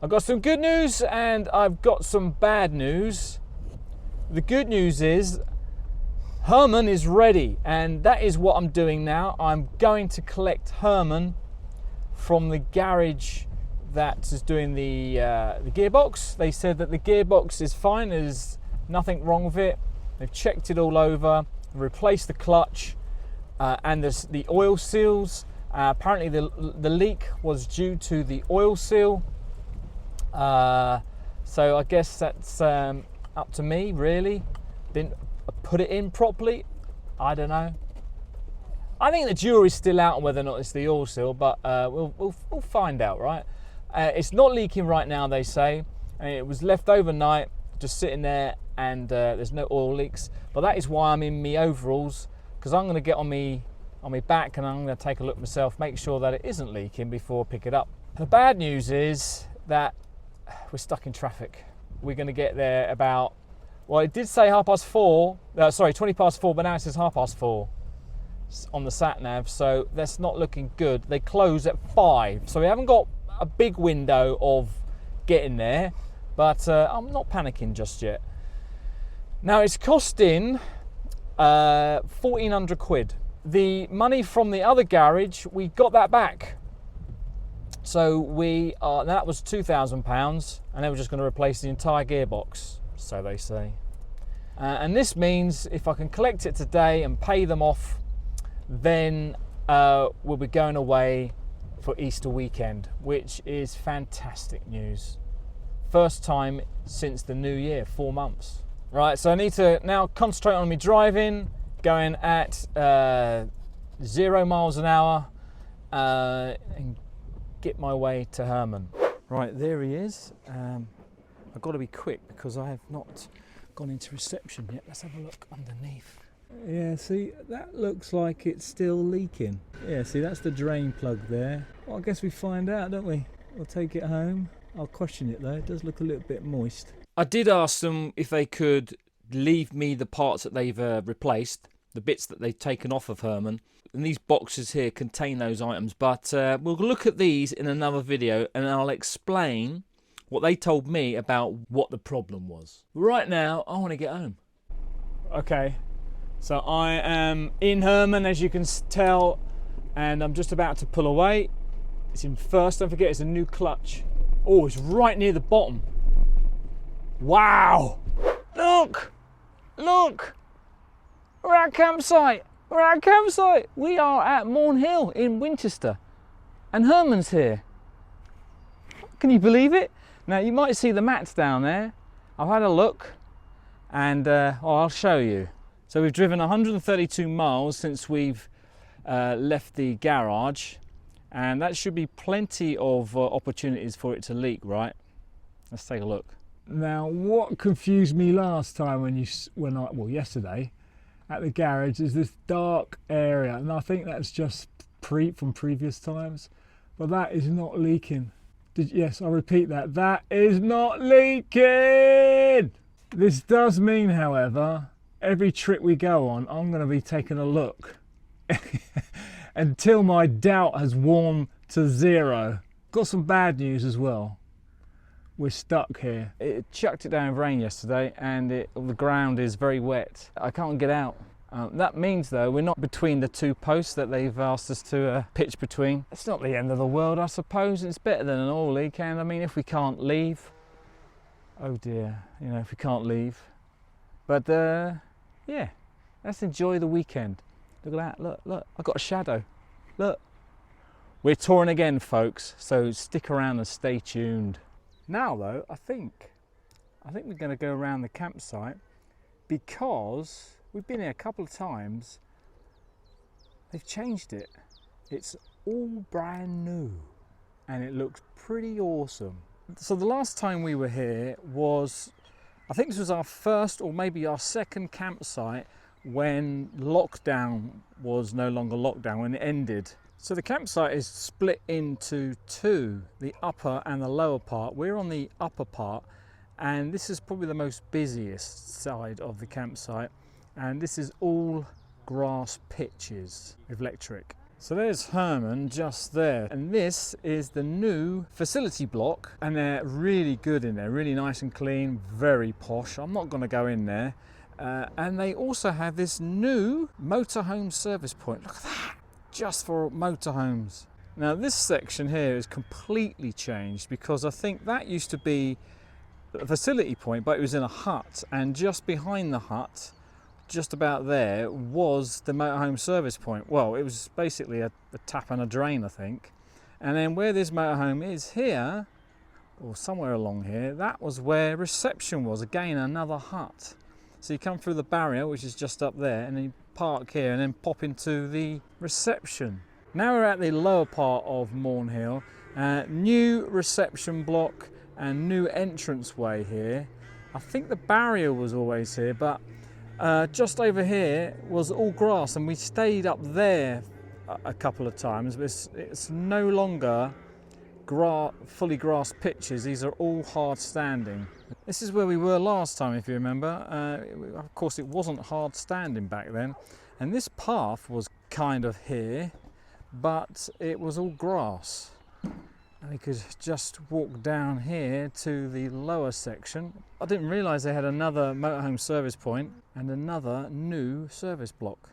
I've got some good news and I've got some bad news. The good news is Herman is ready, and that is what I'm doing now. I'm going to collect Herman from the garage that is doing the gearbox. They said that the gearbox is fine, there's nothing wrong with it. They've checked it all over, replaced the clutch and the oil seals. Apparently the leak was due to the oil seal. So I guess that's up to me, really. Didn't put it in properly. I don't know. I think the jury's still out on whether or not it's the oil seal, but we'll find out, right? It's not leaking right now, they say. And it was left overnight, just sitting there, and there's no oil leaks. But that is why I'm in my overalls, because I'm going to get on me back and I'm going to take a look myself, make sure that it isn't leaking before I pick it up. The bad news is that we're stuck in traffic. We're going to get there about, well, it did say 20 past 4, but now it says 4:30 on the sat nav, so that's not looking good. They close at 5, so we haven't got a big window of getting there, but I'm not panicking just yet. Now it's costing 1,400 quid. The money from the other garage, we got that back. So that was £2,000, and they were just going to replace the entire gearbox, so they say. And this means if I can collect it today and pay them off, then we'll be going away for Easter weekend, which is fantastic news. First time since the new year, 4 months. Right, so I need to now concentrate on me driving, going at 0 miles an hour, and get my way to Herman. Right, there he is. I've got to be quick because I have not gone into reception yet. Let's have a look underneath. Yeah, see, that looks like it's still leaking. Yeah, see, that's the drain plug there. Well, I guess we find out, don't we? We'll take it home. I'll question it though, it does look a little bit moist. I did ask them if they could leave me the parts that they've replaced, the bits that they've taken off of Herman. And these boxes here contain those items, but we'll look at these in another video and I'll explain what they told me about what the problem was. Right now, I want to get home. Okay, so I am in Herman, as you can tell, and I'm just about to pull away. It's in first, don't forget it's a new clutch. Oh, it's right near the bottom. Wow! Look! Look! We're at a campsite! We're at a campsite! We are at Morn Hill in Winchester. And Herman's here. Can you believe it? Now you might see the mats down there. I've had a look and I'll show you. So we've driven 132 miles since we've left the garage, and that should be plenty of opportunities for it to leak, right? Let's take a look. Now what confused me last time yesterday at the garage is this dark area, and I think that's just from previous times, but that is not leaking. Yes, I'll repeat that. That is not leaking! This does mean, however, every trip we go on, I'm going to be taking a look until my doubt has worn to 0. Got some bad news as well. We're stuck here. It chucked it down with rain yesterday, and the ground is very wet. I can't get out. That means, though, we're not between the 2 posts that they've asked us to pitch between. It's not the end of the world, I suppose. It's better than an oil leak, and I mean, if we can't leave, oh dear, you know, if we can't leave. But yeah, let's enjoy the weekend. Look at that, look, I've got a shadow, look. We're touring again, folks, so stick around and stay tuned. Now, though, I think we're going to go around the campsite because we've been here a couple of times. They've changed it. It's all brand new and it looks pretty awesome. So the last time we were here was, I think this was our first or maybe our second campsite when lockdown was no longer lockdown, when it ended. So the campsite is split into 2, the upper and the lower part. We're on the upper part, and this is probably the most busiest side of the campsite. And this is all grass pitches with electric. So there's Herman just there, and this is the new facility block, and they're really good in there, really nice and clean, very posh. I'm not going to go in there. And they also have this new motorhome service point. Look at that, just for motorhomes. Now this section here is completely changed because I think that used to be a facility point, but it was in a hut, and just behind the hut, just about there, was the motorhome service point. Well, it was basically a tap and a drain, I think. And then where this motorhome is here, or somewhere along here, that was where reception was. Again, another hut. So you come through the barrier, which is just up there, and then you park here and then pop into the reception. Now we're at the lower part of Morn Hill. New reception block and new entranceway here. I think the barrier was always here, but just over here was all grass, and we stayed up there a couple of times, but it's no longer fully grass pitches. These are all hard standing. This is where we were last time, if you remember. Of course, it wasn't hard standing back then, and this path was kind of here, but it was all grass. And we could just walk down here to the lower section. I didn't realise they had another motorhome service point and another new service block.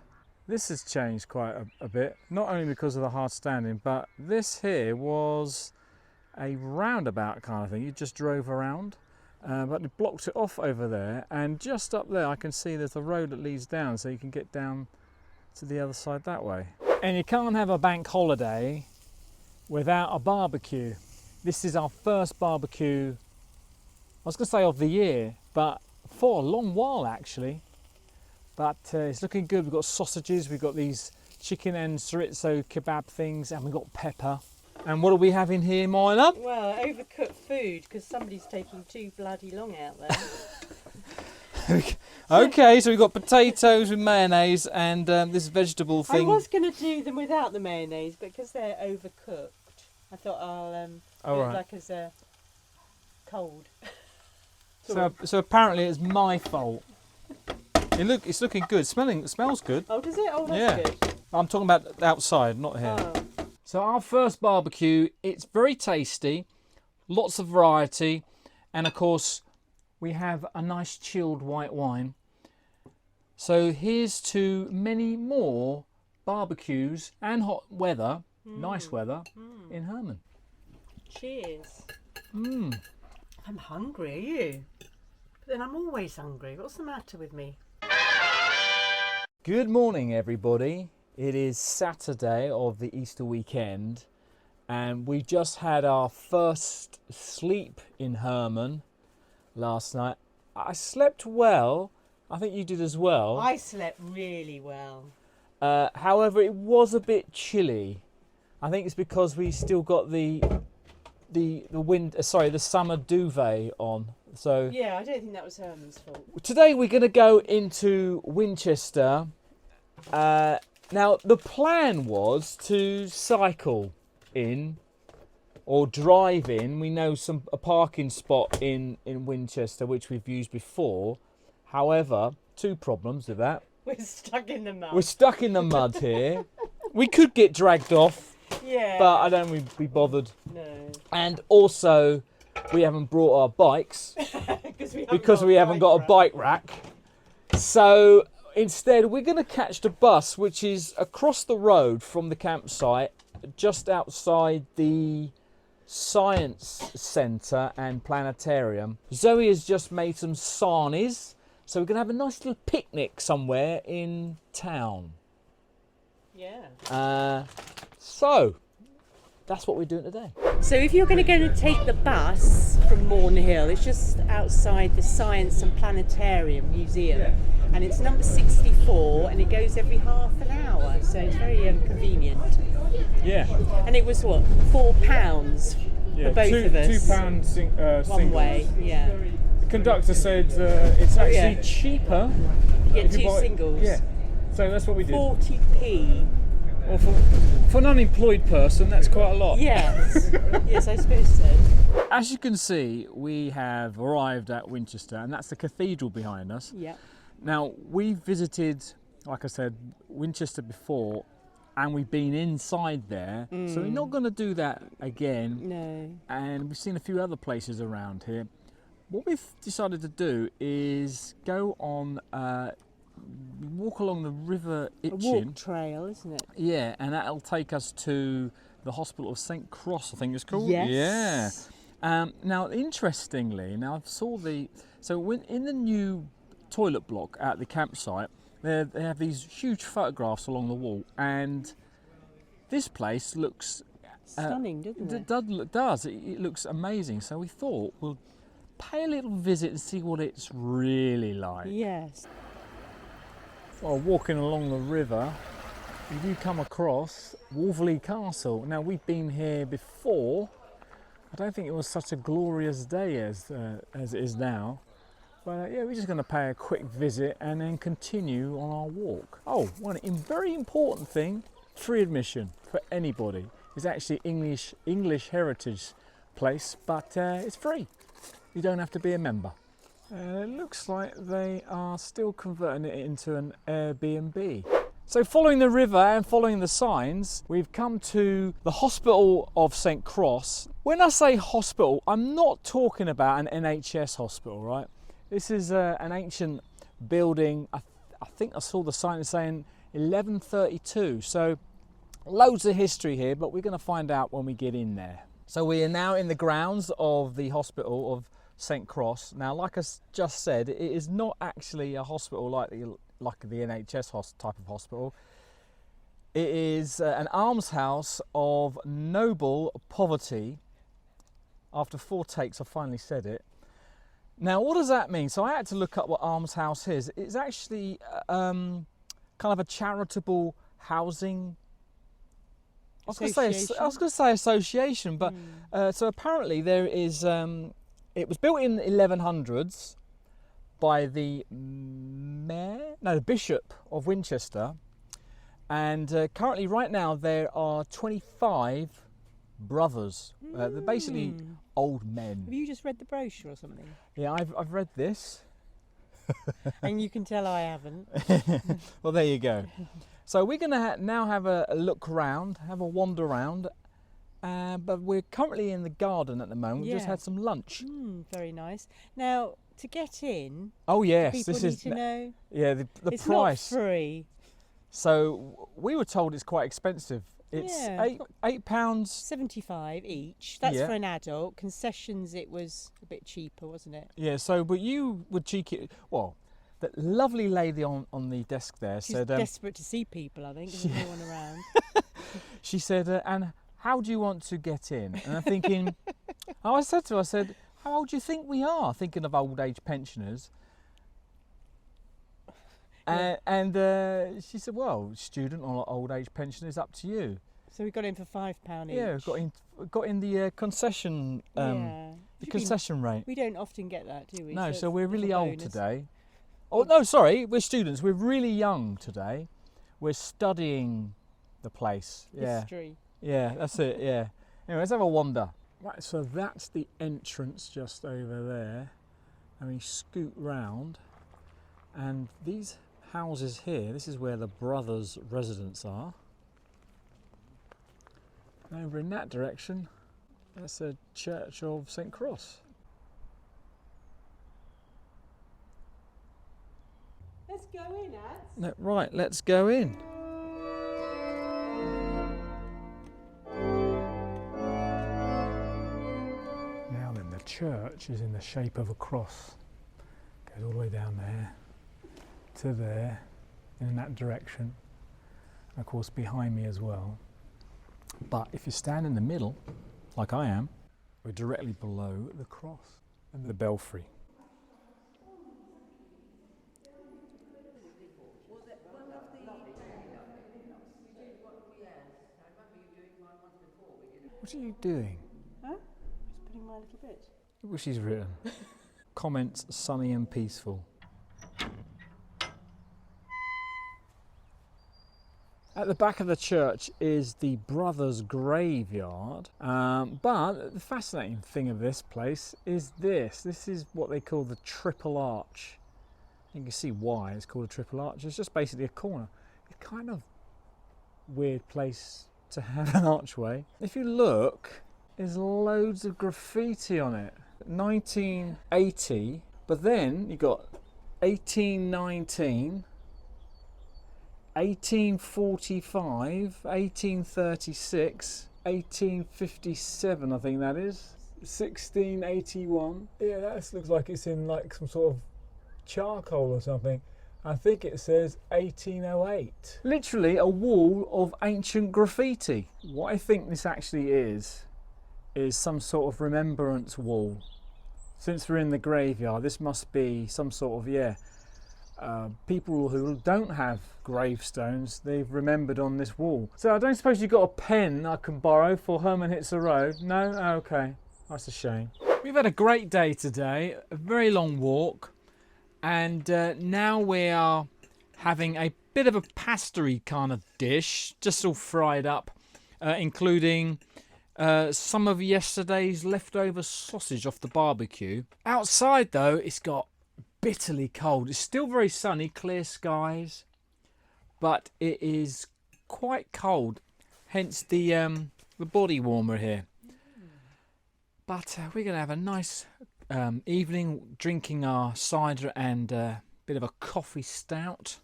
This has changed quite a bit, not only because of the hard standing, but this here was a roundabout kind of thing. You just drove around, but they blocked it off over there, and just up there I can see there's a road that leads down, so you can get down to the other side that way. And you can't have a bank holiday without a barbecue. This is our first barbecue, I was going to say of the year, but for a long while actually. But it's looking good. We've got sausages, we've got these chicken and chorizo kebab things, and we've got pepper. And what are we having here, Myla? Well, overcooked food, because somebody's taking too bloody long out there. Okay, so we've got potatoes with mayonnaise and this vegetable thing. I was going to do them without the mayonnaise, but because they're overcooked, I thought I'll do it like as a cold. So apparently it's my fault. It's looking good. It smells good. Oh, does it? Oh, that's good. I'm talking about outside, not here. Oh. So our first barbecue, it's very tasty, lots of variety, and of course we have a nice chilled white wine. So here's to many more barbecues and hot weather, nice weather, in Herman. Cheers. Mm. I'm hungry, are you? But then I'm always hungry. What's the matter with me? Good morning, everybody. It is Saturday of the Easter weekend, and we just had our first sleep in Herman last night. I slept well. I think you did as well. I slept really well. However, it was a bit chilly. I think it's because we still got the summer duvet on. So yeah, I don't think that was Herman's fault. Today we're going to go into Winchester. Now the plan was to cycle in or drive in. We know a parking spot in Winchester which we've used before. However, two problems with that. We're stuck in the mud. We're stuck in the mud here. We could get dragged off. Yeah. But I don't think we'd be bothered. No. And also, we haven't brought our bikes because we haven't got a bike rack. So instead, we're going to catch the bus, which is across the road from the campsite, just outside the Science Centre and Planetarium. Zoe has just made some sarnies, so we're going to have a nice little picnic somewhere in town. Yeah. So that's what we're doing today. So if you're going to go and take the bus from Morn Hill, it's just outside the Science and Planetarium Museum, and it's number 64, and it goes every half an hour, so it's very convenient. Yeah. And it was what, £4 for both of us? £2 singles. One way, yeah. The conductor said it's actually cheaper. You get if two you buy, singles. Yeah. So that's what we did. 40p. Well, for an unemployed person, that's quite a lot. Yes. Yes, I suppose so. As you can see, we have arrived at Winchester, and that's the cathedral behind us. Yeah. Now, we visited, like I said, Winchester before, and we've been inside there, so we're not going to do that again. No. And we've seen a few other places around here. What we've decided to do is go on, walk along the River A Itchen. walk trail, isn't it? Yeah, and that'll take us to the Hospital of St Cross, I think it's called. Yes. Yeah. Now, interestingly, I saw in the new toilet block at the campsite, they have these huge photographs along the wall, and this place looks Stunning, doesn't it? It does. It looks amazing. So we thought we'll pay a little visit and see what it's really like. Yes. While walking along the river, you do come across Wolverley Castle. Now, we've been here before. I don't think it was such a glorious day as it is now. But yeah, we're just going to pay a quick visit and then continue on our walk. Oh, one very important thing, free admission for anybody. It's actually English heritage place, but it's free. You don't have to be a member. It looks like they are still converting it into an Airbnb. So following the river and following the signs, we've come to the Hospital of St Cross. When I say hospital, I'm not talking about an NHS hospital, right? This is an ancient building. I think I saw the sign saying 1132. So loads of history here, but we're going to find out when we get in there. So we are now in the grounds of the Hospital of St Cross. Now, like I just said, it is not actually a hospital like the NHS type of hospital. It is an almshouse of noble poverty. After 4 takes, I finally said it. Now, what does that mean? So I had to look up what almshouse is. It's actually kind of a charitable housing. I was going to say association, but so apparently there is. It was built in the 1100s by the Bishop of Winchester, and currently, right now, there are 25 brothers. They're basically old men. Have you just read the brochure or something? Yeah, I've read this. And you can tell I haven't. Well, there you go. So we're going to now have a look around, have a wander around, but we're currently in the garden at the moment. We just had some lunch. Very nice. Now, to get in, oh yes, people this need is to know. Yeah, the it's price. Not free. So we were told it's quite expensive. It's £8. 75 each. That's for an adult. Concessions, it was a bit cheaper, wasn't it? Yeah. So, but you were cheeky. Well, the lovely lady on the desk there said, desperate to see people, I think, there's no one around. She said, and how do you want to get in? And I'm thinking, I said to her, I said, how old do you think we are? Thinking of old age pensioners. And she said, well, student or old age pension is up to you. So we got in for £5 each. Yeah, got in the concession concession rate. We don't often get that, do we? No, so we're it's really a old bonus. today. Oh no, sorry, we're students. We're really young today. We're studying the place. Yeah. History. Yeah, that's it. Yeah. Anyway, let's have a wander. Right, so that's the entrance just over there, and we scoot round, and these houses here, this is where the brothers' residence are. And over in that direction, that's a Church of St Cross. Let's go in, Ads. No, right, let's go in. Now then, the church is in the shape of a cross. Goes all the way down there to there, in that direction, and of course behind me as well. But if you stand in the middle, like I am, we're directly below the cross and the belfry. What are you doing? Huh? Just putting my little bit. Look what she's written. Comments sunny and peaceful. At the back of the church is the brothers' graveyard, but the fascinating thing of this place is this. This is what they call the triple arch. You can see why it's called a triple arch. It's just basically a corner. It kind of weird place to have an archway. If you look, there's loads of graffiti on it. 1980, but then you got 1819, 1845, 1836, 1857, I think that is. 1681. Yeah, that looks like it's in like some sort of charcoal or something. I think it says 1808. Literally a wall of ancient graffiti. What I think this actually is some sort of remembrance wall. Since we're in the graveyard, this must be some sort of, people who don't have gravestones, they've remembered on this wall. So I don't suppose you've got a pen I can borrow for Herman Hits the Road? No? Okay. That's a shame. We've had a great day today, a very long walk, and now we are having a bit of a pastry kind of dish, just all fried up, including some of yesterday's leftover sausage off the barbecue. Outside though, it's got bitterly cold. It's still very sunny, clear skies, but it is quite cold, hence the body warmer here. But we're going to have a nice evening drinking our cider and a bit of a coffee stout.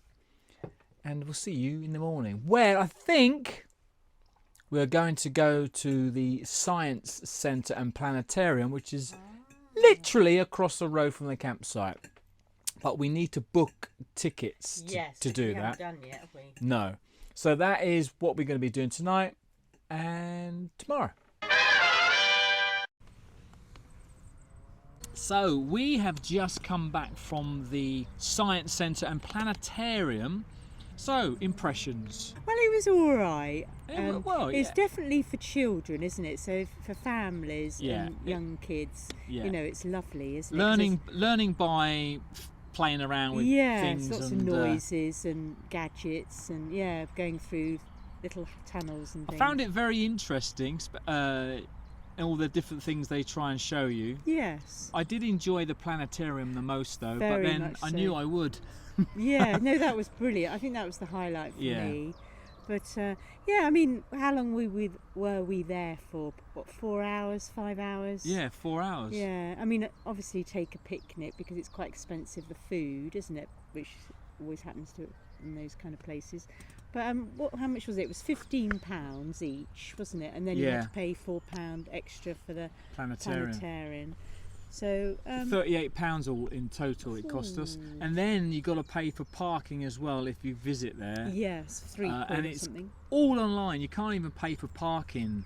And we'll see you in the morning, where I think we're going to go to the Science Centre and Planetarium, which is literally across the road from the campsite. But we need to book tickets to do that. Haven't done yet, have we? No. So that is what we're going to be doing tonight and tomorrow. So we have just come back from the Science Centre and Planetarium. So, impressions? Well, it was all right. It's yeah. definitely for children, isn't it? So for families and young kids, yeah. you know, it's lovely, isn't it? Learning by playing around with things. Lots of noises and gadgets and, going through little tunnels and things. I found it very interesting, all the different things they try and show you. Yes. I did enjoy the planetarium the most, though, Very but then much I so. Knew I would. Yeah, no, that was brilliant. I think that was the highlight for me. But I mean, how long were we there for? What, 4 hours, 5 hours? Yeah, 4 hours. Yeah, I mean, obviously take a picnic because it's quite expensive, the food, isn't it? Which always happens to in those kind of places. But how much was it? It was £15 each, wasn't it? And then you had to pay £4 extra for the planetarium. So £38 all in total it cost us, and then you got to pay for parking as well if you visit there. Yes, £3 and it's something. All online. You can't even pay for parking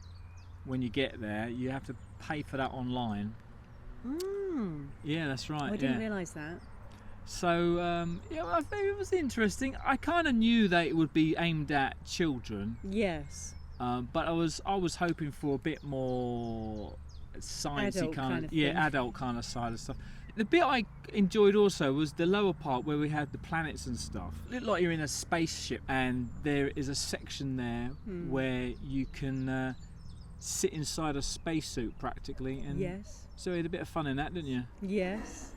when you get there. You have to pay for that online. Yeah, that's right. I didn't realise that. So I think it was interesting. I kind of knew that it would be aimed at children. Yes. But I was hoping for a bit more sciencey kind of adult kind of side of stuff. The bit I enjoyed also was the lower part where we had the planets and stuff. It looked like you're in a spaceship, and there is a section there where you can sit inside a spacesuit practically. And so you had a bit of fun in that, didn't you? Yes.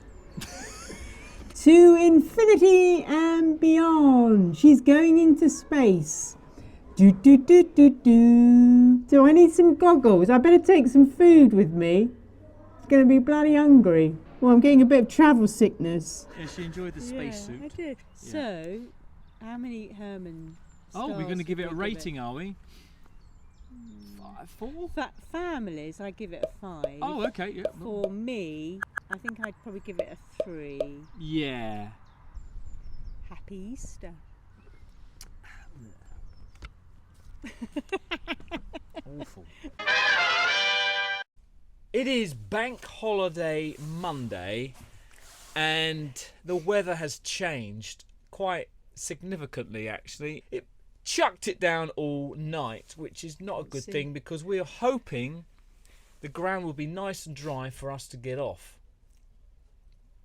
To infinity and beyond. She's going into space. Do. So I need some goggles. I better take some food with me. It's going to be bloody hungry. Well, I'm getting a bit of travel sickness. Yeah, she enjoyed the spacesuit. I did. Yeah. So, how many Herman stars we're going to give it a rating, are we? 4? Families, I give it a 5. Oh, okay. Yeah. For me, I think I'd probably give it a 3. Yeah. Happy Easter. Awful. It is Bank Holiday Monday, and the weather has changed quite significantly, actually. It chucked it down all night, which is not a good thing because we are hoping the ground will be nice and dry for us to get off.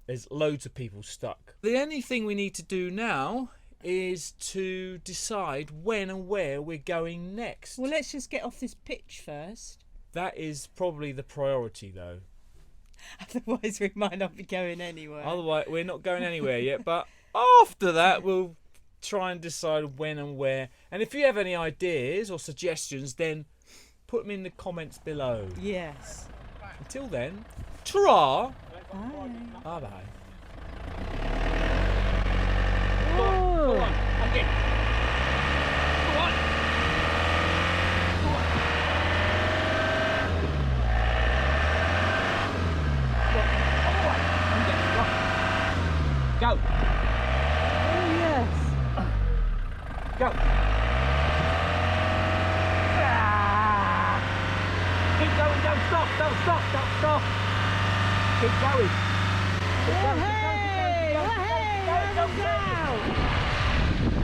There's loads of people stuck. The only thing we need to do now is to decide when and where we're going next. Well, let's just get off this pitch first. That is probably the priority, though. Otherwise, we might not be going anywhere. Otherwise, we're not going anywhere yet. But after that, we'll try and decide when and where. And if you have any ideas or suggestions, then put them in the comments below. Yes. Until then, ta-ra! Bye. Bye-bye. Oh. Go on, again. Go on. Go. Oh, yes. Go. Keep going, don't stop, don't stop, don't stop. Keep going. Keep going, keep going, keep going, keep going, keep going, keep going, keep going.